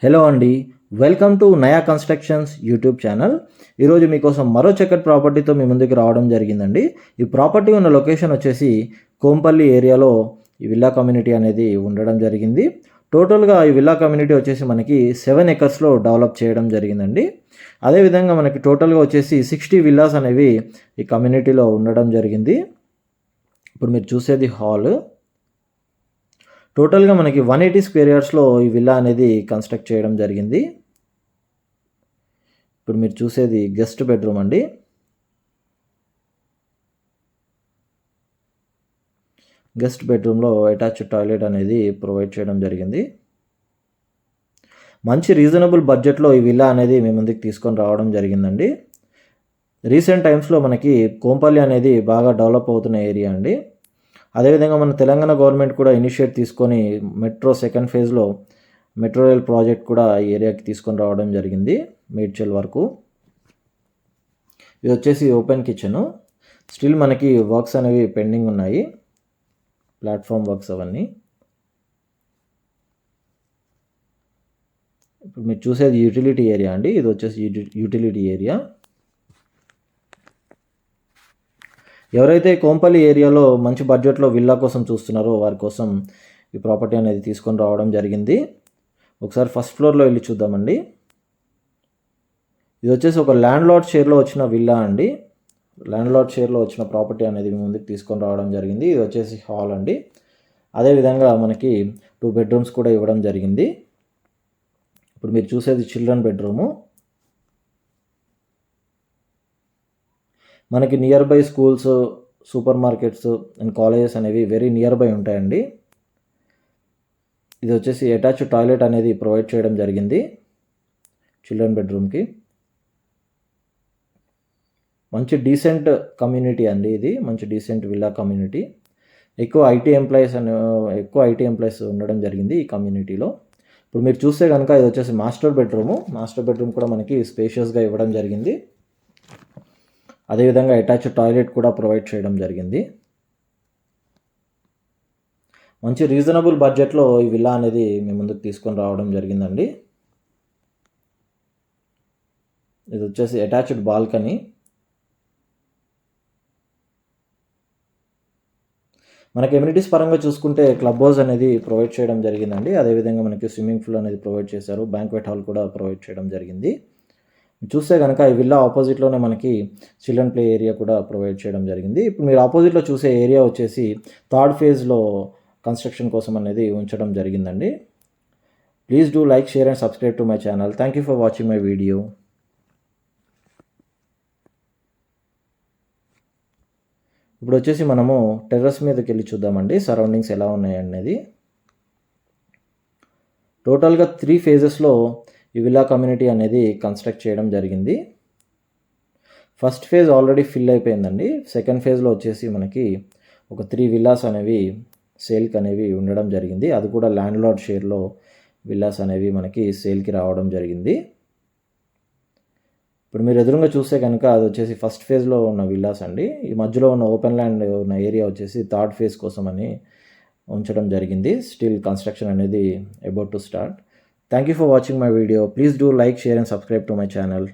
Hello అండి, welcome to నయా constructions YouTube channel. ఈరోజు మీకోసం మరో చక్కటి ప్రాపర్టీతో మీ ముందుకు రావడం జరిగిందండి. ఈ ప్రాపర్టీ ఉన్న లొకేషన్ వచ్చేసి కోంపల్లి ఏరియాలో ఈ విల్లా కమ్యూనిటీ అనేది ఉండడం జరిగింది. టోటల్గా ఈ విల్లా కమ్యూనిటీ వచ్చేసి మనకి 7 ఎకర్స్లో డెవలప్ చేయడం జరిగిందండి. అదేవిధంగా మనకి టోటల్గా వచ్చేసి 60 విల్లాస్ అనేవి ఈ కమ్యూనిటీలో ఉండడం జరిగింది. ఇప్పుడు మీరు చూసేది హాల్. టోటల్గా మనకి 180 స్క్వేర్ యార్డ్స్లో ఈ విల్లా అనేది కన్స్ట్రక్ట్ చేయడం జరిగింది. ఇప్పుడు మీరు చూసేది గెస్ట్ బెడ్రూమ్ అండి. గెస్ట్ బెడ్రూమ్లో అటాచ్డ్ టాయిలెట్ అనేది ప్రొవైడ్ చేయడం జరిగింది. మంచి రీజనబుల్ బడ్జెట్లో ఈ విల్లా అనేది మీ ముందుకు తీసుకొని రావడం జరిగిందండి. రీసెంట్ టైమ్స్లో మనకి కోంపల్లి అనేది బాగా డెవలప్ అవుతున్న ఏరియా అండి. అదేవిధంగా మన తెలంగాణ గవర్నమెంట్ కూడా ఇనిషియేట్ తీసుకొని మెట్రో సెకండ్ ఫేజ్లో మెట్రో రైల్ ప్రాజెక్ట్ కూడా ఈ ఏరియాకి తీసుకొని రావడం జరిగింది మేడ్చల్ వరకు. ఇది వచ్చేసి ఓపెన్ కిచెను. స్టిల్ మనకి వర్క్స్ అనేవి పెండింగ్ ఉన్నాయి, ప్లాట్ఫామ్ వర్క్స్ అవన్నీ. ఇప్పుడు మీరు చూసేది యూటిలిటీ ఏరియా అండి. ఇది వచ్చేసి యూటిలిటీ ఏరియా. ఎవరైతే కోంపల్లి ఏరియాలో మంచి బడ్జెట్లో విల్లా కోసం చూస్తున్నారో వారి కోసం ఈ ప్రాపర్టీ అనేది తీసుకొని రావడం జరిగింది. ఒకసారి ఫస్ట్ ఫ్లోర్లో వెళ్ళి చూద్దామండి. ఇది వచ్చేసి ఒక ల్యాండ్ లార్డ్ షేర్లో వచ్చిన విల్లా అండి. ల్యాండ్ లార్డ్ షేర్లో వచ్చిన ప్రాపర్టీ అనేది మీ ముందుకు తీసుకొని రావడం జరిగింది. ఇది వచ్చేసి హాల్ అండి. అదేవిధంగా మనకి 2 బెడ్రూమ్స్ కూడా ఇవ్వడం జరిగింది. ఇప్పుడు మీరు చూసేది చిల్డ్రన్ బెడ్రూము. మనకి near by schools, super markets and colleges అనేవి వెరీ నియర్ బై ఉంటాయండి. ఇది వచ్చేసి అటాచ్డ్ టాయిలెట్ అనేది ప్రొవైడ్ చేయడం జరిగింది చిల్డ్రన్ బెడ్రూమ్కి. మంచి డీసెంట్ కమ్యూనిటీ అండి ఇది. మంచి డీసెంట్ విల్లా కమ్యూనిటీ. ఎక్కువ ఐటీ ఎంప్లాయీస్ ఉండడం జరిగింది ఈ కమ్యూనిటీలో. ఇప్పుడు మీరు చూస్తే కనుక ఇది వచ్చేసి మాస్టర్ బెడ్రూమ్ కూడా మనకి స్పేషియస్గా ఇవ్వడం జరిగింది. అదేవిధంగా అటాచ్డ్ టాయిలెట్ కూడా ప్రొవైడ్ చేయడం జరిగింది. మంచి రీజనబుల్ బడ్జెట్లో ఈ విల్లా అనేది మీ ముందుకు తీసుకొని రావడం జరిగిందండి. ఇది వచ్చేసి అటాచ్డ్ బాల్కనీ. మనకి ఎమ్యూనిటీస్ పరంగా చూసుకుంటే క్లబ్ హౌస్ అనేది ప్రొవైడ్ చేయడం జరిగిందండి. అదేవిధంగా మనకి స్విమ్మింగ్ పూల్ అనేది ప్రొవైడ్ చేశారు. బ్యాంక్వెట్ హాల్ కూడా ప్రొవైడ్ చేయడం జరిగింది. చూస్తే కనుక ఈ విల్లా ఆపోజిట్లోనే మనకి చిల్డ్రన్ ప్లే ఏరియా కూడా ప్రొవైడ్ చేయడం జరిగింది. ఇప్పుడు మీరు ఆపోజిట్లో చూసే ఏరియా వచ్చేసి 3rd ఫేజ్లో కన్స్ట్రక్షన్ కోసం అనేది ఉంచడం జరిగిందండి. Please do like, share and subscribe to my channel. Thank you for watching my video. ఇప్పుడు వచ్చేసి మనము టెర్రస్ మీదకి వెళ్ళి చూద్దామండి సరౌండింగ్స్ ఎలా ఉన్నాయి అనేది. టోటల్గా 3 ఫేజెస్లో ఈ విల్లా కమ్యూనిటీ అనేది కన్స్ట్రక్ట్ చేయడం జరిగింది. ఫస్ట్ ఫేజ్ ఆల్రెడీ ఫిల్ అయిపోయిందండి. సెకండ్ ఫేజ్లో వచ్చేసి మనకి ఒక 3 విల్లాస్ అనేవి సేల్కి అనేవి ఉండడం జరిగింది. అది కూడా ల్యాండ్ లార్డ్ షేర్లో విల్లాస్ అనేవి మనకి సేల్కి రావడం జరిగింది. ఇప్పుడు మీరు ఎదురుగా చూస్తే కనుక అది వచ్చేసి ఫస్ట్ ఫేజ్లో ఉన్న విల్లాస్ అండి. ఈ మధ్యలో ఉన్న ఓపెన్ ల్యాండ్ ఉన్న ఏరియా వచ్చేసి 3rd ఫేజ్ కోసం అని ఉంచడం జరిగింది. స్టిల్ కన్స్ట్రక్షన్ అనేది about to start. Thank you for watching my video. Please do like, share and subscribe to my channel.